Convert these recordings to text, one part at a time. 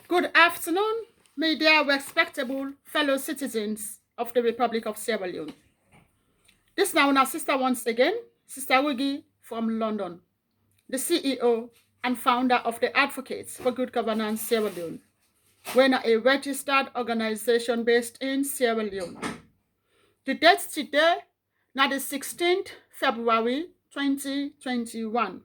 Good afternoon, my dear respectable fellow citizens of the Republic of Sierra Leone. This now our sister once again, Sister Wiggy from London, the CEO and founder of the Advocates for Good Governance Sierra Leone. We're a registered organization based in Sierra Leone. The date today, now the 16th February 2021.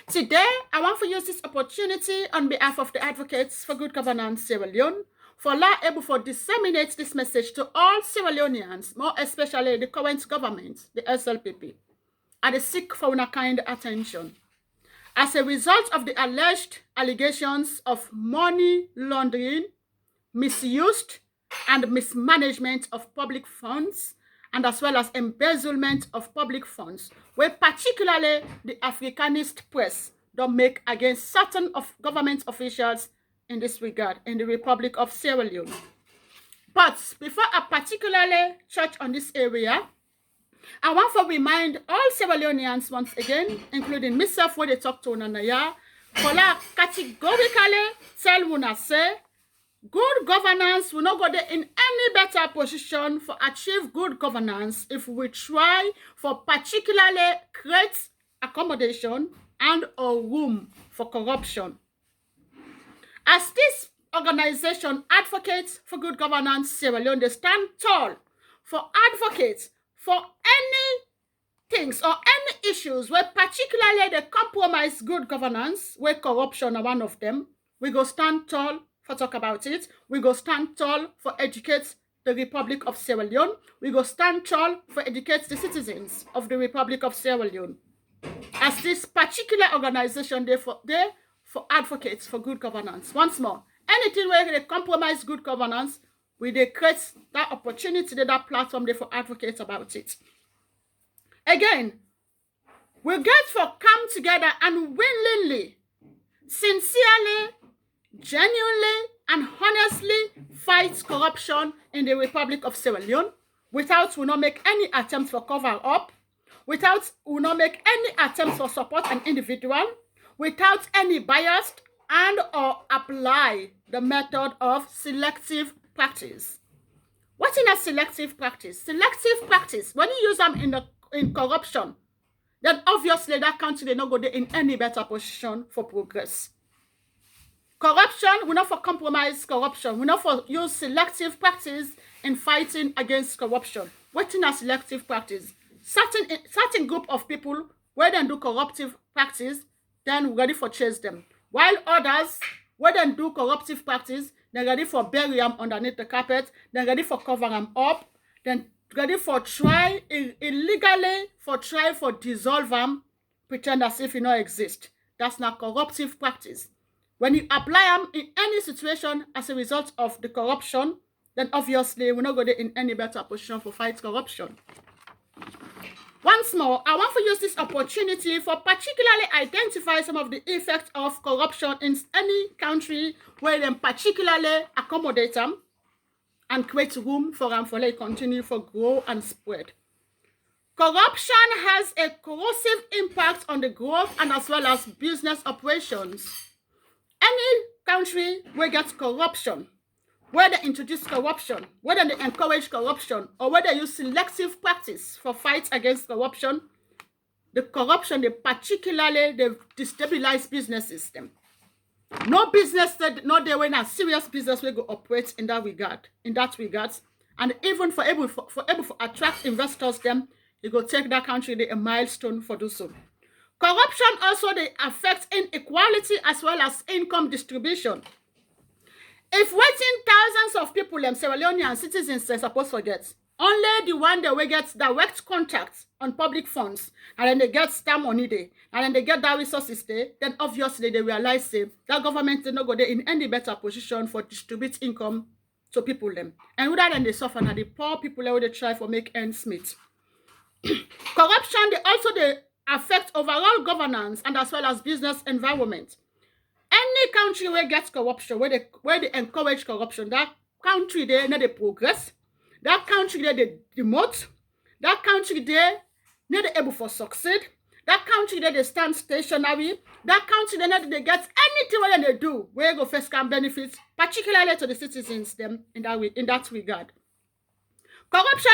Today, I want to use this opportunity on behalf of the Advocates for Good Governance Sierra Leone for able to disseminate this message to all Sierra Leoneans, more especially the current government, the SLPP, and they seek for una kind attention. As a result of the alleged allegations of money laundering, misuse, and mismanagement of public funds, and as well as embezzlement of public funds, where particularly the Africanist press don't make against certain of government officials in this regard in the Republic of Sierra Leone. But before I particularly touch on this area, I want to remind all Sierra Leoneans once again, including myself when they talk to Nanaya, for categorically tell una say good governance will not go there in any better position for achieve good governance if we try for particularly create accommodation and or room for corruption. As this organization Advocates for Good Governance Sierra Leone, they stand tall for advocates for any things or any issues where particularly they compromise good governance, where corruption are one of them. We go stand tall for talk about it. We go stand tall for educate the Republic of Sierra Leone. We go stand tall for educate the citizens of the Republic of Sierra Leone. As this particular organization, they for advocates for good governance. Once more, anything where they compromise good governance, we they create that opportunity, that platform there for advocates about it. Again, we get for come together and willingly, sincerely, genuinely, and honestly fight corruption in the Republic of Sierra Leone without we not make any attempts for cover up, without we not make any attempts for support an individual, without any bias and or apply the method of selective practice. What is a selective practice? Selective practice, when you use them in corruption, then obviously that country they not go there in any better position for progress. Corruption, we not for compromise corruption. We not for use selective practice in fighting against corruption. What is a selective practice? Certain group of people where they do corruptive practice, then ready for chase them. While others, where they do corruptive practice, they're ready for bury them underneath the carpet, they're ready for cover them up, then ready for try illegally for dissolve them, pretend as if it not exist. That's not corruptive practice. When you apply them in any situation as a result of the corruption, then obviously we're not going to in any better position for fight corruption. Once more, I want to use this opportunity for particularly identify some of the effects of corruption in any country where they particularly accommodate them and create room for them for they continue for grow and spread. Corruption has a corrosive impact on the growth and as well as business operations. Any country where gets corruption, where they introduce corruption, whether they encourage corruption, or whether they use selective practice for fights against corruption, the corruption, they particularly they destabilize business system. No business that not there when a serious business will go operate in that regard, and even for able to attract investors, them you go take that country a milestone for do so. Corruption also they affect inequality as well as income distribution. If waiting thousands of people, Sierra Leonean citizens, they're supposed to get only the one that will get direct contact on public funds, and then they get stamp money there, and then they get that resources there, then obviously they realize that government did not go there in any better position for distribute income to people them. And rather than they suffer, now the poor people where they try for make ends meet. Corruption, they affect overall governance and as well as business environment. Any country where gets corruption, where they encourage corruption, that country there not they progress. That country there they demote. That country there not they able for succeed. that country they stand stationary, that country they get anything when they do, where go first can benefit, particularly to the citizens them in that regard. Corruption,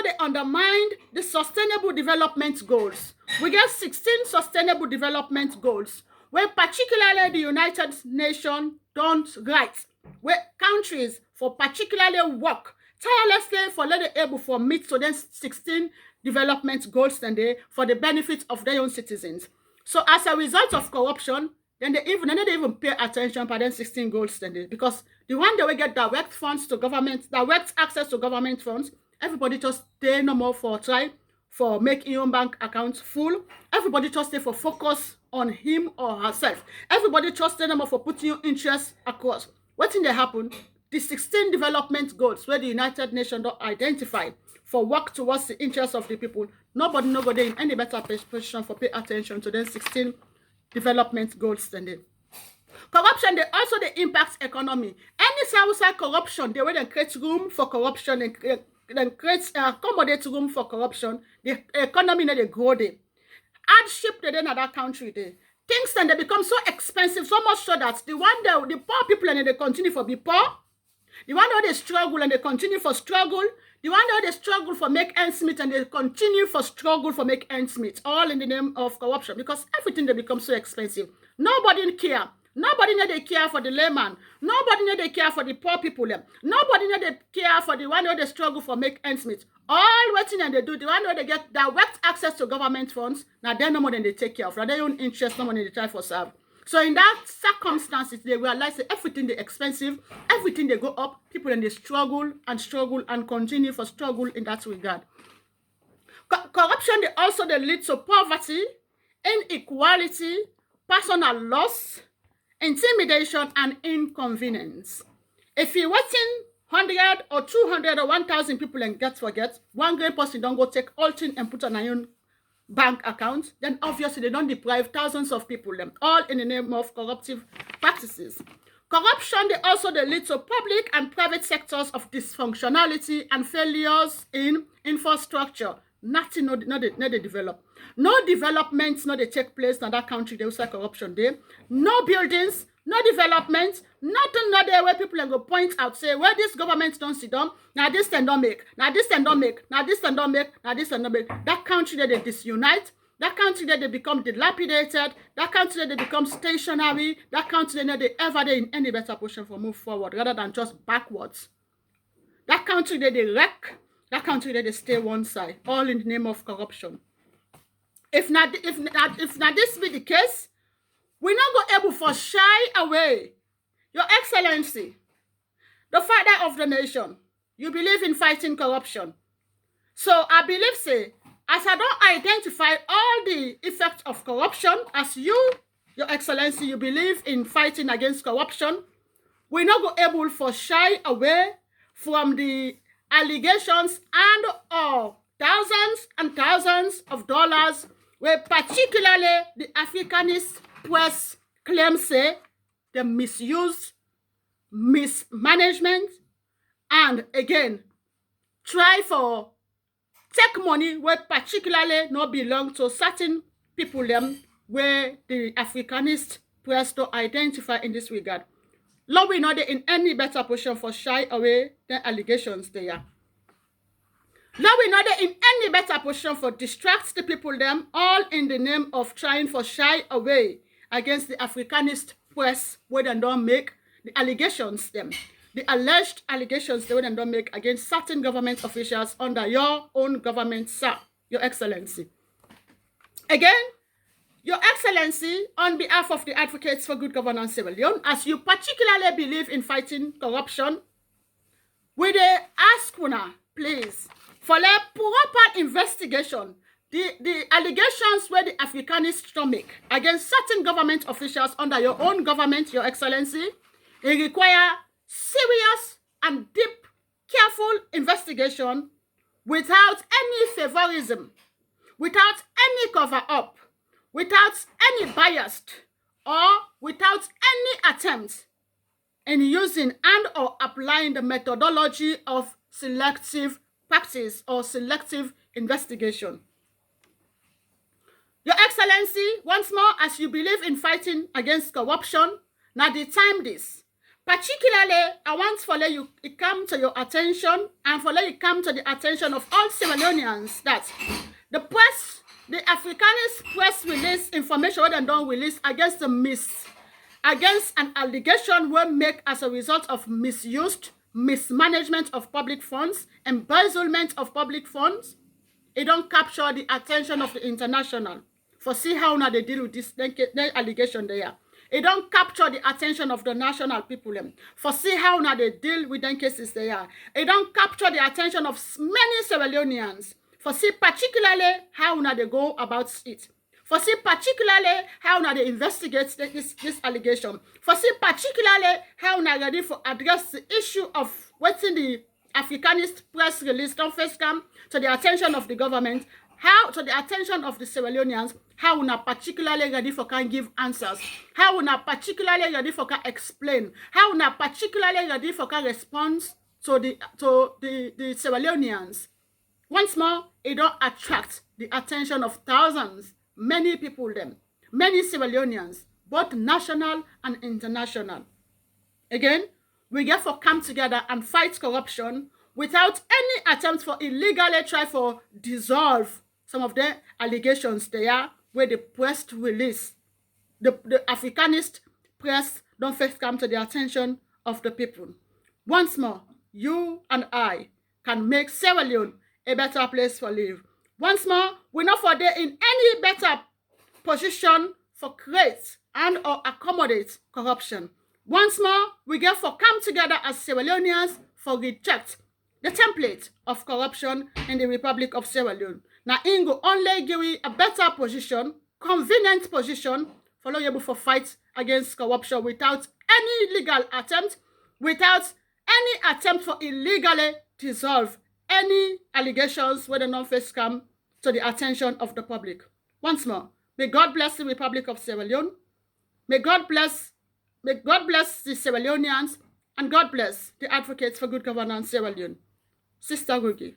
they undermine the sustainable development goals. We get 16 sustainable development goals, where particularly the United Nations don't write, where countries for particularly work tirelessly for let able for meet to them 16 development goals and they for the benefit of their own citizens. So as a result of corruption, then they don't even pay attention to them 16 goals then they, because the one that will get direct funds to government, direct access to government funds, everybody just stay no more for try for make your own bank accounts full. Everybody just stay for focus on him or herself. Everybody just stay no more for putting your interests across. What thing they happen? The 16 development goals where the United Nations don't identify for work towards the interests of the people. Nobody no go there in any better position for pay attention to them 16 development goals than them. Corruption, they also they impact economy. Any outside corruption, they will then create room for corruption and then create accommodate room for corruption. The economy they grow there. Hardship they then at that country there. Things then they become so expensive, so much so that the poor people and they continue for be poor. The one that they struggle and they continue for struggle. The one that they struggle for make ends meet and they continue for struggle for make ends meet. All in the name of corruption, because everything they become so expensive. Nobody care. Nobody know they care for the layman. Nobody know they care for the poor people. Nobody know they care for the one who they struggle for make ends meet. All waiting and they do, the one where they get direct access to government funds, now they're no more than they take care of. Now their own interest, no more than they try for serve. So in that circumstances, they realize that everything they expensive, everything they go up, people and they struggle and continue for struggle in that regard. Corruption, they lead to poverty, inequality, personal loss, intimidation, and inconvenience. If you're waiting 100 or 200 or 1,000 people and forget, one great person don't go take all thing and put on their own bank account, then obviously they don't deprive thousands of people, all in the name of corruptive practices. Corruption, they lead to public and private sectors of dysfunctionality and failures in infrastructure. Nothing, no they develop. No developments, no they take place in that country, they will say corruption there. No buildings, no development, nothing not there where people go point out, say, where this government don't sit down, now this and don't make, now this and don't make, now this and don't make, now this and don't make. That country that they disunite, that country that they become dilapidated, that country that they become stationary, that country that they ever they in any better position for move forward rather than just backwards. That country that they wreck, that country that they stay one side, all in the name of corruption. If not this be the case, we not go able for shy away. Your Excellency, the father of the nation, you believe in fighting corruption. So I believe, say, as I don't identify all the effects of corruption, as you, Your Excellency, you believe in fighting against corruption, we not go able for shy away from the allegations and thousands and thousands of dollars where particularly the Africanist press claims say the misuse, mismanagement, and again, try for take money where particularly not belong to certain people them where the Africanist press to identify in this regard. Lord, we know they in any better position for shy away than allegations they are. Now we know they in any better position for distract the people them, all in the name of trying for shy away against the Africanist press where they don't make the allegations them. The alleged allegations they don't make against certain government officials under your own government, sir, Your Excellency. Again, Your Excellency, on behalf of the Advocates for Good Governance Sierra Leone, as you particularly believe in fighting corruption, we dey ask una, please, for a proper investigation, the allegations where the Africanists don't make against certain government officials under your own government, Your Excellency, it require serious and deep, careful investigation without any favorism, without any cover-up, without any bias, or without any attempt in using and or applying the methodology of selective practice or selective investigation. Your Excellency, once more, as you believe in fighting against corruption, now the time this. Particularly, I want for let you it come to your attention and for let it come to the attention of all Sierra-Leoneans that the press, the Africanist press release information what they don't release against against an allegation were made as a result of misused, mismanagement of public funds, embezzlement of public funds. It don't capture the attention of the international. For see how now they deal with this allegation there. It don't capture the attention of the national people. For see how now they deal with them cases there. It don't capture the attention of many Sierra Leoneans. For see particularly how now they go about it. For see particularly how now they investigate this allegation. For see particularly how now ready for address the issue of what's in the Africanist press release don't first come to the attention of the government, how to the attention of the Sierra Leoneans, how we are particularly ready for can give answers, how we are particularly ready for can explain, how we are particularly ready for can respond to the Sierra Leoneans. Once more, it don't attract the attention of thousands, many people many Sierra Leoneans, both national and international. Again, we get for come together and fight corruption without any attempt for illegally try for dissolve some of the allegations there where the press release. The Africanist press don't first come to the attention of the people. Once more, you and I can make Sierra Leone a better place for live. Once more, we're not for there in any better position for create and or accommodate corruption. Once more, we get for come together as Sierra Leoneans for reject the template of corruption in the Republic of Sierra Leone. Now, Ingo only give you a better position, convenient position, for able for fight against corruption without any legal attempt, without any attempt for illegally dissolve any allegations where the non-face come to the attention of the public. Once more, may God bless the Republic of Sierra Leone. May God bless the Sierra Leoneans, and God bless the advocates for good governance Sierra Leone. Sister Rugi.